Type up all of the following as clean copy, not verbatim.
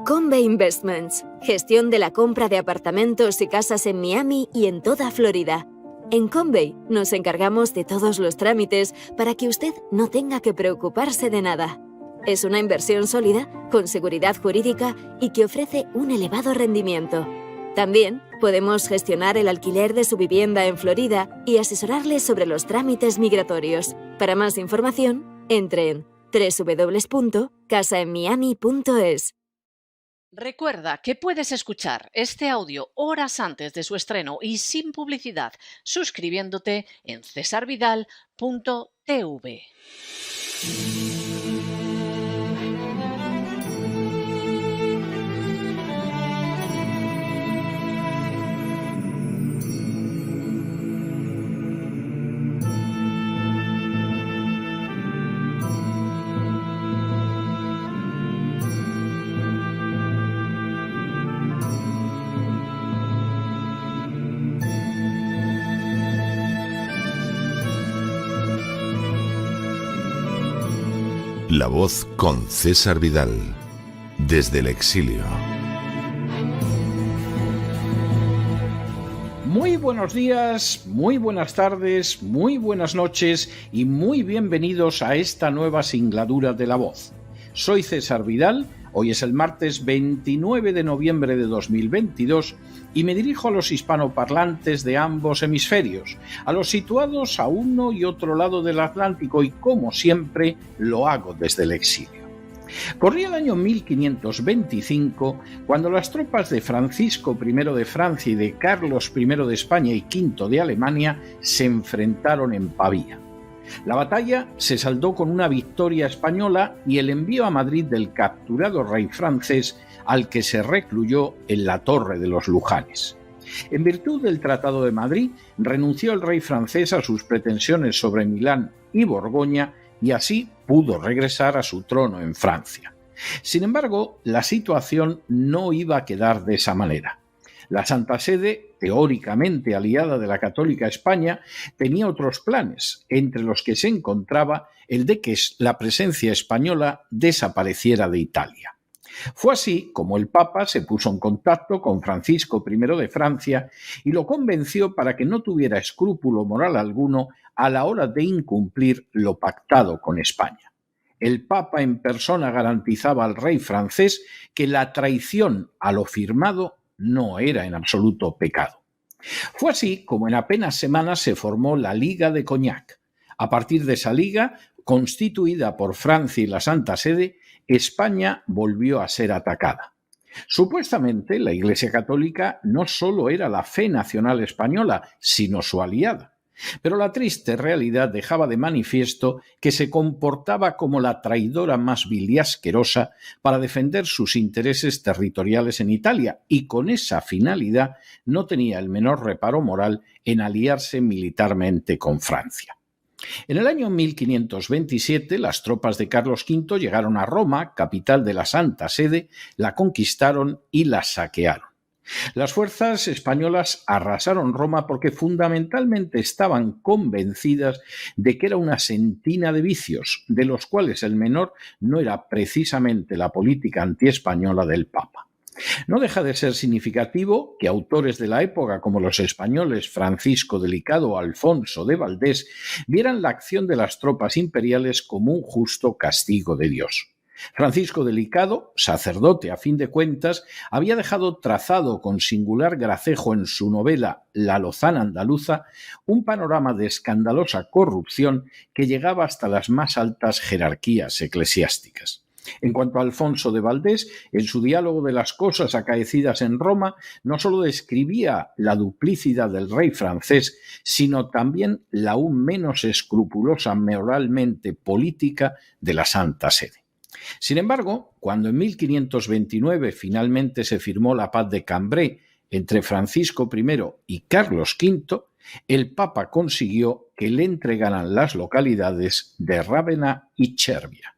Convey Investments, gestión de la compra de apartamentos y casas en Miami y en toda Florida. En Convey nos encargamos de todos los trámites para que usted no tenga que preocuparse de nada. Es una inversión sólida, con seguridad jurídica y que ofrece un elevado rendimiento. También podemos gestionar el alquiler de su vivienda en Florida y asesorarle sobre los trámites migratorios. Para más información, entre en www.casaenmiami.es. Recuerda que puedes escuchar este audio horas antes de su estreno y sin publicidad suscribiéndote en cesarvidal.tv. La Voz con César Vidal, desde el exilio. Muy buenos días, muy buenas tardes, muy buenas noches y muy bienvenidos a esta nueva singladura de La Voz. Soy César Vidal, hoy es el martes 29 de noviembre de 2022 y me dirijo a los hispanoparlantes de ambos hemisferios, a los situados a uno y otro lado del Atlántico y, como siempre, lo hago desde el exilio. Corría el año 1525 cuando las tropas de Francisco I de Francia y de Carlos I de España y V de Alemania se enfrentaron en Pavía. La batalla se saldó con una victoria española y el envío a Madrid del capturado rey francés, al que se recluyó en la Torre de los Lujanes. En virtud del Tratado de Madrid, renunció el rey francés a sus pretensiones sobre Milán y Borgoña y así pudo regresar a su trono en Francia. Sin embargo, la situación no iba a quedar de esa manera. La Santa Sede, teóricamente aliada de la católica España, tenía otros planes, entre los que se encontraba el de que la presencia española desapareciera de Italia. Fue así como el Papa se puso en contacto con Francisco I de Francia y lo convenció para que no tuviera escrúpulo moral alguno a la hora de incumplir lo pactado con España. El Papa en persona garantizaba al rey francés que la traición a lo firmado no era en absoluto pecado. Fue así como en apenas semanas se formó la Liga de Cognac. A partir de esa liga, constituida por Francia y la Santa Sede, España volvió a ser atacada. Supuestamente, la Iglesia Católica no solo era la fe nacional española, sino su aliada. Pero la triste realidad dejaba de manifiesto que se comportaba como la traidora más vil y asquerosa para defender sus intereses territoriales en Italia y con esa finalidad no tenía el menor reparo moral en aliarse militarmente con Francia. En el año 1527, las tropas de Carlos V llegaron a Roma, capital de la Santa Sede, la conquistaron y la saquearon. Las fuerzas españolas arrasaron Roma porque fundamentalmente estaban convencidas de que era una sentina de vicios, de los cuales el menor no era precisamente la política antiespañola del Papa. No deja de ser significativo que autores de la época como los españoles Francisco de Licado o Alfonso de Valdés vieran la acción de las tropas imperiales como un justo castigo de Dios. Francisco de Licado, sacerdote a fin de cuentas, había dejado trazado con singular gracejo en su novela La Lozana Andaluza un panorama de escandalosa corrupción que llegaba hasta las más altas jerarquías eclesiásticas. En cuanto a Alfonso de Valdés, en su diálogo de las cosas acaecidas en Roma, no solo describía la duplicidad del rey francés, sino también la aún menos escrupulosa moralmente política de la Santa Sede. Sin embargo, cuando en 1529 finalmente se firmó la paz de Cambrai entre Francisco I y Carlos V, el Papa consiguió que le entregaran las localidades de Rávena y Cervia.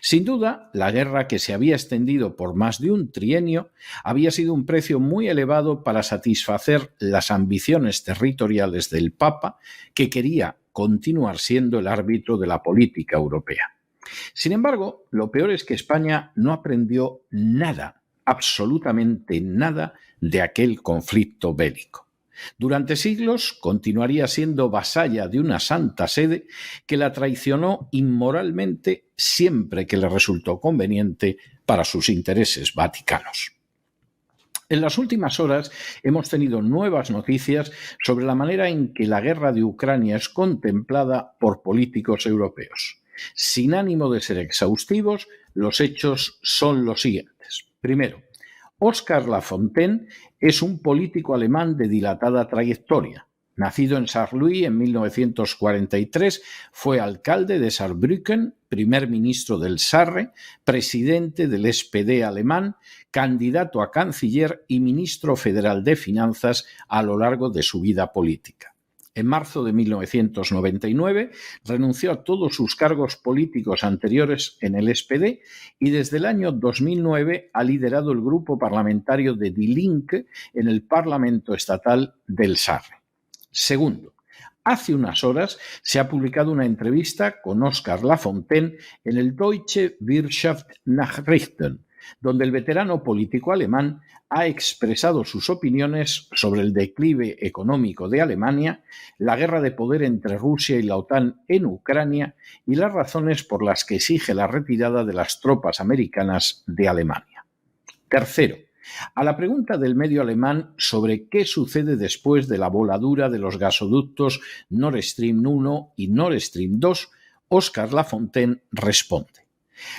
Sin duda, la guerra, que se había extendido por más de un trienio, había sido un precio muy elevado para satisfacer las ambiciones territoriales del Papa, que quería continuar siendo el árbitro de la política europea. Sin embargo, lo peor es que España no aprendió nada absolutamente nada de aquel conflicto bélico. Durante siglos continuaría siendo vasalla de una Santa Sede que la traicionó inmoralmente siempre que le resultó conveniente para sus intereses vaticanos. En las últimas horas hemos tenido nuevas noticias sobre la manera en que la guerra de Ucrania es contemplada por políticos europeos. Sin ánimo de ser exhaustivos, los hechos son los siguientes. Primero, Oskar Lafontaine es un político alemán de dilatada trayectoria. Nacido en Saarlouis en 1943, fue alcalde de Saarbrücken, primer ministro del Sarre, presidente del SPD alemán, candidato a canciller y ministro federal de Finanzas a lo largo de su vida política. En marzo de 1999 renunció a todos sus cargos políticos anteriores en el SPD y desde el año 2009 ha liderado el grupo parlamentario de Die Linke en el Parlamento Estatal del Sarre. Segundo, hace unas horas se ha publicado una entrevista con Oskar Lafontaine en el Deutsche Wirtschaftsnachrichten, donde el veterano político alemán ha expresado sus opiniones sobre el declive económico de Alemania, la guerra de poder entre Rusia y la OTAN en Ucrania y las razones por las que exige la retirada de las tropas americanas de Alemania. Tercero, a la pregunta del medio alemán sobre qué sucede después de la voladura de los gasoductos Nord Stream 1 y Nord Stream 2, Oskar Lafontaine responde: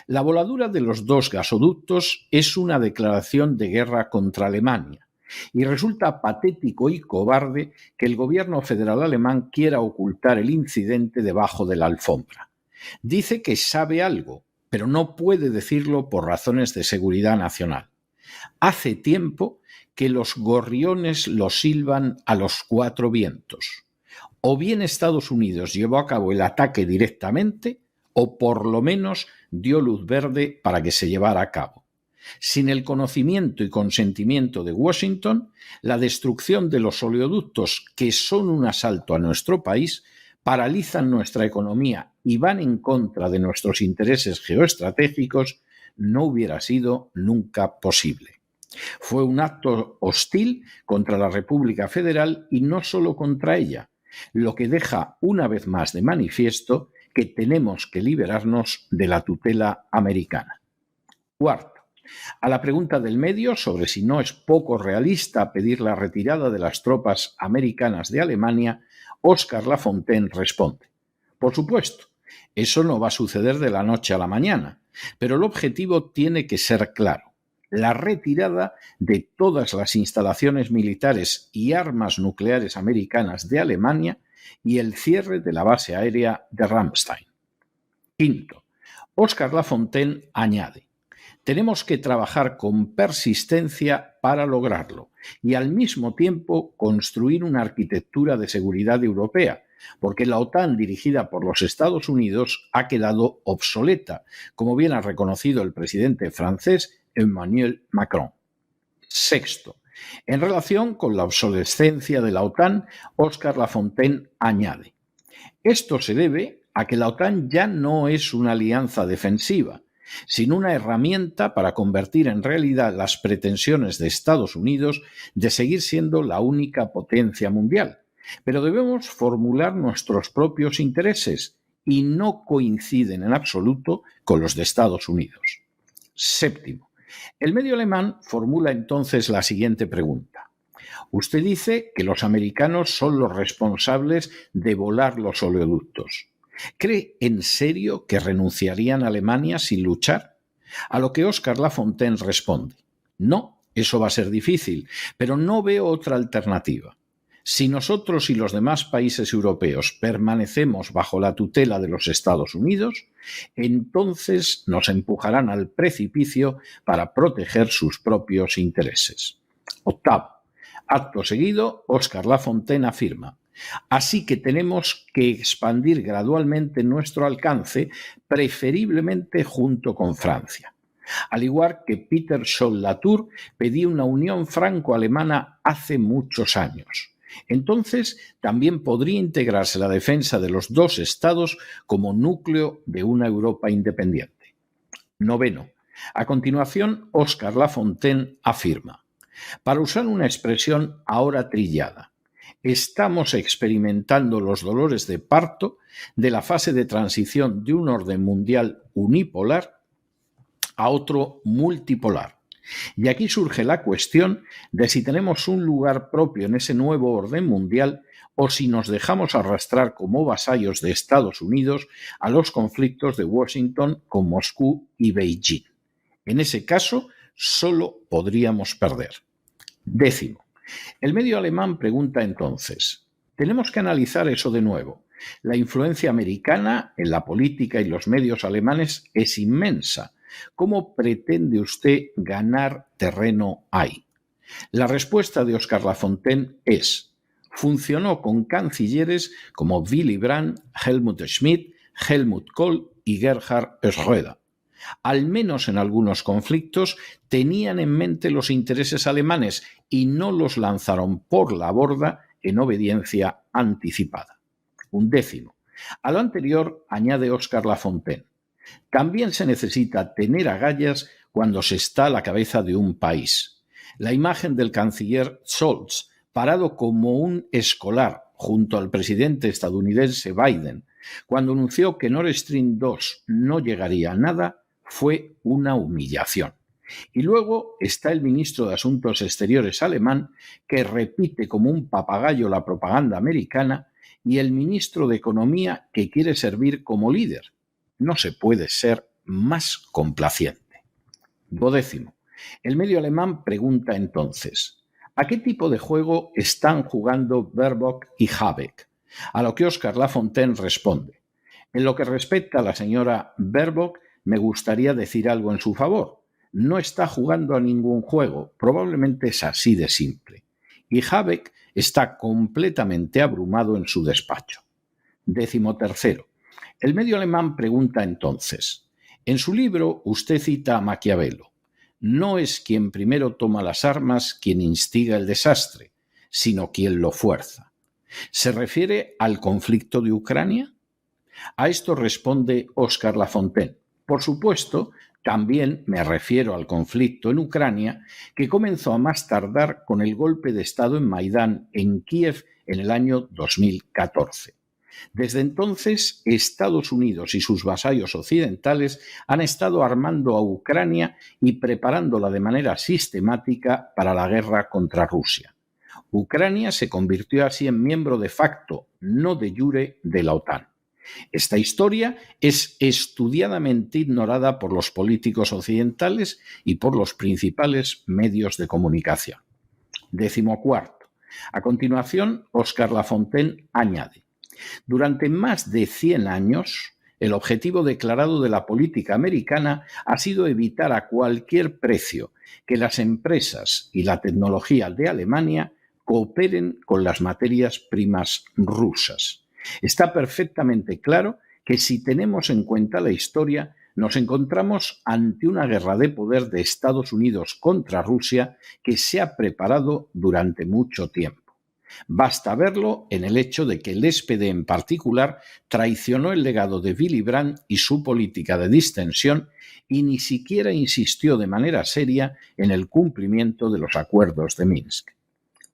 la voladura de los dos gasoductos es una declaración de guerra contra Alemania y resulta patético y cobarde que el gobierno federal alemán quiera ocultar el incidente debajo de la alfombra. Dice que sabe algo, pero no puede decirlo por razones de seguridad nacional. Hace tiempo que los gorriones lo silban a los cuatro vientos. O bien Estados Unidos llevó a cabo el ataque directamente, o por lo menos dio luz verde para que se llevara a cabo. Sin el conocimiento y consentimiento de Washington, la destrucción de los oleoductos, que son un asalto a nuestro país, paralizan nuestra economía y van en contra de nuestros intereses geoestratégicos, no hubiera sido nunca posible. Fue un acto hostil contra la República Federal y no solo contra ella, lo que deja una vez más de manifiesto que tenemos que liberarnos de la tutela americana. Cuarto, a la pregunta del medio sobre si no es poco realista pedir la retirada de las tropas americanas de Alemania, Oskar Lafontaine responde: por supuesto, eso no va a suceder de la noche a la mañana, pero el objetivo tiene que ser claro: la retirada de todas las instalaciones militares y armas nucleares americanas de Alemania y el cierre de la base aérea de Ramstein. Quinto, Oskar Lafontaine añade: tenemos que trabajar con persistencia para lograrlo y al mismo tiempo construir una arquitectura de seguridad europea, porque la OTAN dirigida por los Estados Unidos ha quedado obsoleta, como bien ha reconocido el presidente francés Emmanuel Macron. Sexto, en relación con la obsolescencia de la OTAN, Oskar Lafontaine añade: esto se debe a que la OTAN ya no es una alianza defensiva, sino una herramienta para convertir en realidad las pretensiones de Estados Unidos de seguir siendo la única potencia mundial. Pero debemos formular nuestros propios intereses y no coinciden en absoluto con los de Estados Unidos. Séptimo, el medio alemán formula entonces la siguiente pregunta: usted dice que los americanos son los responsables de volar los oleoductos. ¿Cree en serio que renunciarían a Alemania sin luchar? A lo que Oskar Lafontaine responde: no, eso va a ser difícil, pero no veo otra alternativa. Si nosotros y los demás países europeos permanecemos bajo la tutela de los Estados Unidos, entonces nos empujarán al precipicio para proteger sus propios intereses. Octavo, acto seguido, Oskar Lafontaine afirma: así que tenemos que expandir gradualmente nuestro alcance, preferiblemente junto con Francia. Al igual que Peter Scholl-Latour pedía una unión franco-alemana hace muchos años. Entonces también podría integrarse la defensa de los dos estados como núcleo de una Europa independiente. Noveno, A continuación, Óscar Lafontaine afirma, para usar una expresión ahora trillada, estamos experimentando los dolores de parto de la fase de transición de un orden mundial unipolar a otro multipolar. Y aquí surge la cuestión de si tenemos un lugar propio en ese nuevo orden mundial o si nos dejamos arrastrar como vasallos de Estados Unidos a los conflictos de Washington con Moscú y Beijing. En ese caso, solo podríamos perder. 10. El medio alemán pregunta entonces, tenemos que analizar eso de nuevo. La influencia americana en la política y los medios alemanes es inmensa. ¿Cómo pretende usted ganar terreno ahí? La respuesta de Óscar Lafontaine es, funcionó con cancilleres como Willy Brandt, Helmut Schmidt, Helmut Kohl y Gerhard Schröder. Al menos en algunos conflictos tenían en mente los intereses alemanes y no los lanzaron por la borda en obediencia anticipada. 11. A lo anterior añade Óscar Lafontaine, también se necesita tener agallas cuando se está a la cabeza de un país. La imagen del canciller Scholz, parado como un escolar junto al presidente estadounidense Biden, cuando anunció que Nord Stream 2 no llegaría a nada, fue una humillación. Y luego está el ministro de Asuntos Exteriores alemán, que repite como un papagayo la propaganda americana, y el ministro de Economía, que quiere servir como líder. No se puede ser más complaciente. 12. El medio alemán pregunta entonces, ¿a qué tipo de juego están jugando Baerbock y Habeck? A lo que Óscar Lafontaine responde, en lo que respecta a la señora Baerbock, me gustaría decir algo en su favor. No está jugando a ningún juego, probablemente es así de simple. Y Habeck está completamente abrumado en su despacho. 13. El medio alemán pregunta entonces, en su libro usted cita a Maquiavelo, no es quien primero toma las armas quien instiga el desastre, sino quien lo fuerza. ¿Se refiere al conflicto de Ucrania? A esto responde Óscar Lafontaine. Por supuesto, también me refiero al conflicto en Ucrania, que comenzó a más tardar con el golpe de Estado en Maidán, en Kiev, en el año 2014. Desde entonces, Estados Unidos y sus vasallos occidentales han estado armando a Ucrania y preparándola de manera sistemática para la guerra contra Rusia. Ucrania se convirtió así en miembro de facto, no de jure, de la OTAN. Esta historia es estudiadamente ignorada por los políticos occidentales y por los principales medios de comunicación. 14. A continuación, Óscar Lafontaine añade, durante más de 100 años, el objetivo declarado de la política americana ha sido evitar a cualquier precio que las empresas y la tecnología de Alemania cooperen con las materias primas rusas. Está perfectamente claro que si tenemos en cuenta la historia, nos encontramos ante una guerra de poder de Estados Unidos contra Rusia que se ha preparado durante mucho tiempo. Basta verlo en el hecho de que el SPD en particular traicionó el legado de Willy Brandt y su política de distensión y ni siquiera insistió de manera seria en el cumplimiento de los acuerdos de Minsk.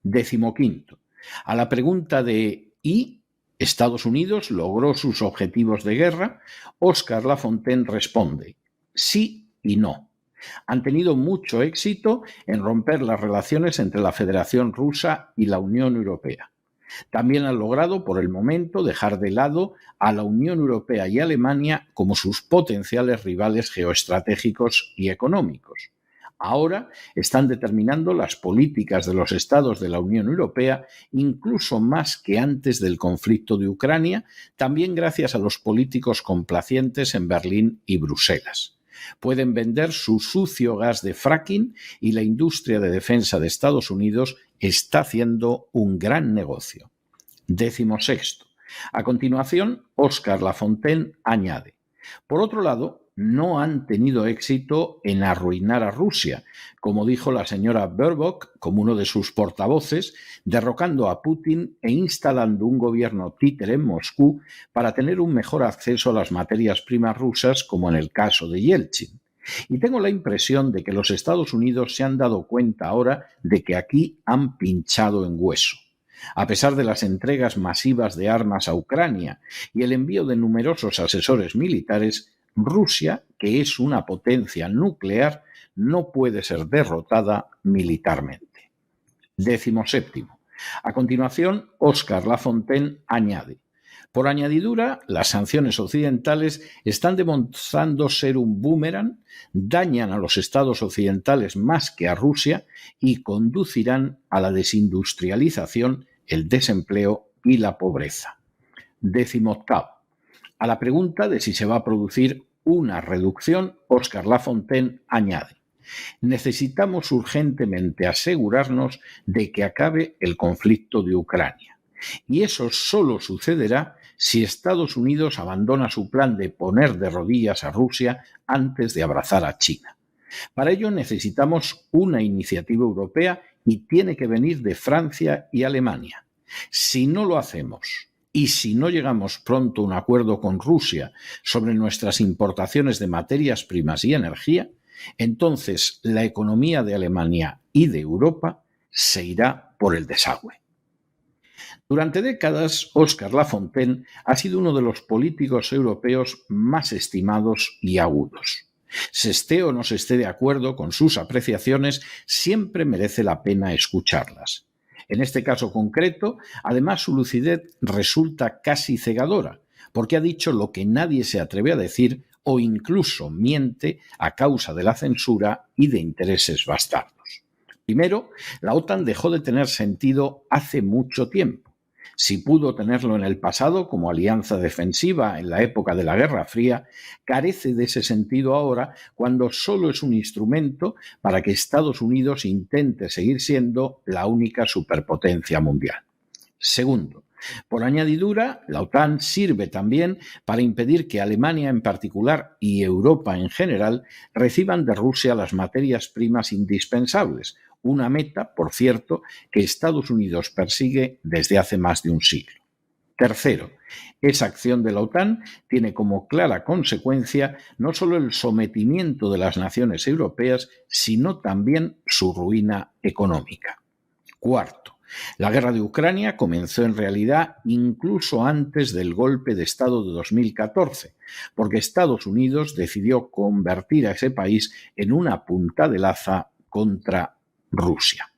15. A la pregunta de ¿y Estados Unidos logró sus objetivos de guerra? Óscar Lafontaine responde sí y no. Han tenido mucho éxito en romper las relaciones entre la Federación Rusa y la Unión Europea. También han logrado, por el momento, dejar de lado a la Unión Europea y Alemania como sus potenciales rivales geoestratégicos y económicos. Ahora están determinando las políticas de los estados de la Unión Europea, incluso más que antes del conflicto de Ucrania, también gracias a los políticos complacientes en Berlín y Bruselas. Pueden vender su sucio gas de fracking y la industria de defensa de Estados Unidos está haciendo un gran negocio. 16. A continuación, Óscar Lafontaine añade, por otro lado, no han tenido éxito en arruinar a Rusia, como dijo la señora Baerbock, como uno de sus portavoces, derrocando a Putin e instalando un gobierno títere en Moscú para tener un mejor acceso a las materias primas rusas, como en el caso de Yeltsin. Y tengo la impresión de que los Estados Unidos se han dado cuenta ahora de que aquí han pinchado en hueso. A pesar de las entregas masivas de armas a Ucrania y el envío de numerosos asesores militares, Rusia, que es una potencia nuclear, no puede ser derrotada militarmente. 17. A continuación, Óscar Lafontaine añade: por añadidura, las sanciones occidentales están demostrando ser un boomerang, dañan a los estados occidentales más que a Rusia y conducirán a la desindustrialización, el desempleo y la pobreza. 18. A la pregunta de si se va a producir una reducción, Óscar Lafontaine añade: necesitamos urgentemente asegurarnos de que acabe el conflicto de Ucrania. Y eso solo sucederá si Estados Unidos abandona su plan de poner de rodillas a Rusia antes de abrazar a China. Para ello necesitamos una iniciativa europea y tiene que venir de Francia y Alemania. Si no lo hacemos y si no llegamos pronto a un acuerdo con Rusia sobre nuestras importaciones de materias primas y energía, entonces la economía de Alemania y de Europa se irá por el desagüe. Durante décadas, Óscar Lafontaine ha sido uno de los políticos europeos más estimados y agudos. Se esté o no se esté de acuerdo con sus apreciaciones, siempre merece la pena escucharlas. En este caso concreto, además, su lucidez resulta casi cegadora, porque ha dicho lo que nadie se atreve a decir o incluso miente a causa de la censura y de intereses bastardos. Primero, la OTAN dejó de tener sentido hace mucho tiempo. Si pudo tenerlo en el pasado como alianza defensiva en la época de la Guerra Fría, carece de ese sentido ahora cuando solo es un instrumento para que Estados Unidos intente seguir siendo la única superpotencia mundial. Segundo, por añadidura, la OTAN sirve también para impedir que Alemania en particular y Europa en general reciban de Rusia las materias primas indispensables, una meta, por cierto, que Estados Unidos persigue desde hace más de un siglo. Tercero, esa acción de la OTAN tiene como clara consecuencia no solo el sometimiento de las naciones europeas, sino también su ruina económica. Cuarto, la guerra de Ucrania comenzó en realidad incluso antes del golpe de Estado de 2014, porque Estados Unidos decidió convertir a ese país en una punta de lanza contra Rusia.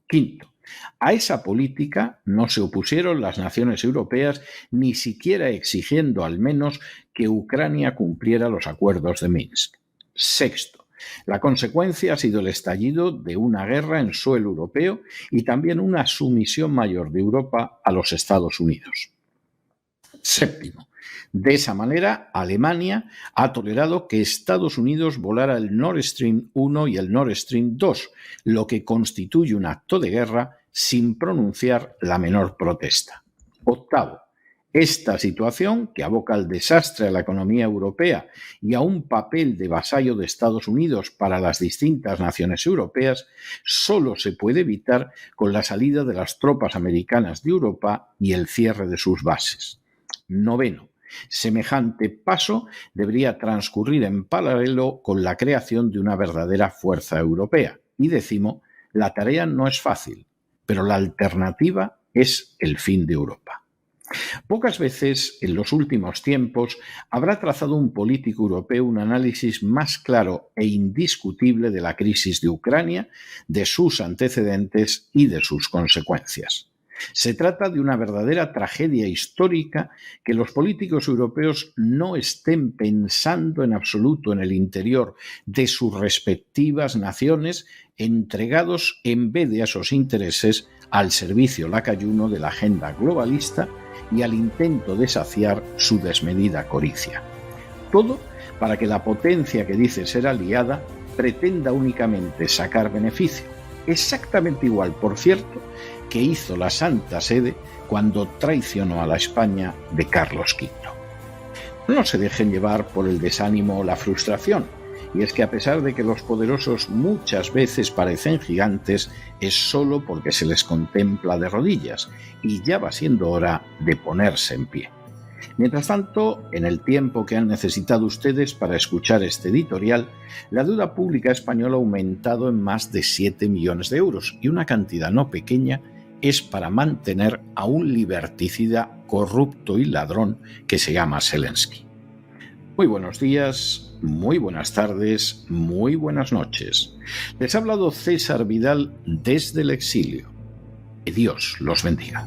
Quinto, a esa política no se opusieron las naciones europeas, ni siquiera exigiendo al menos que Ucrania cumpliera los acuerdos de Minsk. Sexto, la consecuencia ha sido el estallido de una guerra en suelo europeo y también una sumisión mayor de Europa a los Estados Unidos. Séptimo, de esa manera, Alemania ha tolerado que Estados Unidos volara el Nord Stream 1 y el Nord Stream 2, lo que constituye un acto de guerra sin pronunciar la menor protesta. Octavo, esta situación, que aboca al desastre a la economía europea y a un papel de vasallo de Estados Unidos para las distintas naciones europeas, solo se puede evitar con la salida de las tropas americanas de Europa y el cierre de sus bases. Noveno, semejante paso debería transcurrir en paralelo con la creación de una verdadera fuerza europea. Y décimo, la tarea no es fácil, pero la alternativa es el fin de Europa. Pocas veces en los últimos tiempos habrá trazado un político europeo un análisis más claro e indiscutible de la crisis de Ucrania, de sus antecedentes y de sus consecuencias. Se trata de una verdadera tragedia histórica que los políticos europeos no estén pensando en absoluto en el interior de sus respectivas naciones, entregados en vez de a esos intereses al servicio lacayuno de la agenda globalista y al intento de saciar su desmedida codicia. Todo para que la potencia que dice ser aliada pretenda únicamente sacar beneficio. Exactamente igual, por cierto, que hizo la Santa Sede cuando traicionó a la España de Carlos V. No se dejen llevar por el desánimo o la frustración, y es que a pesar de que los poderosos muchas veces parecen gigantes, es solo porque se les contempla de rodillas, y ya va siendo hora de ponerse en pie. Mientras tanto, en el tiempo que han necesitado ustedes para escuchar este editorial, la deuda pública española ha aumentado en más de 7 millones de euros y una cantidad no pequeña es para mantener a un liberticida, corrupto y ladrón que se llama Zelensky. Muy buenos días, muy buenas tardes, muy buenas noches. Les ha hablado César Vidal desde el exilio. Que Dios los bendiga.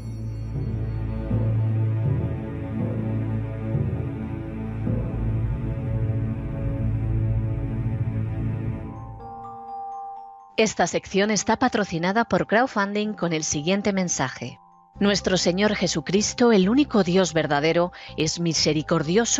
Esta sección está patrocinada por crowdfunding con el siguiente mensaje. Nuestro Señor Jesucristo, el único Dios verdadero, es misericordioso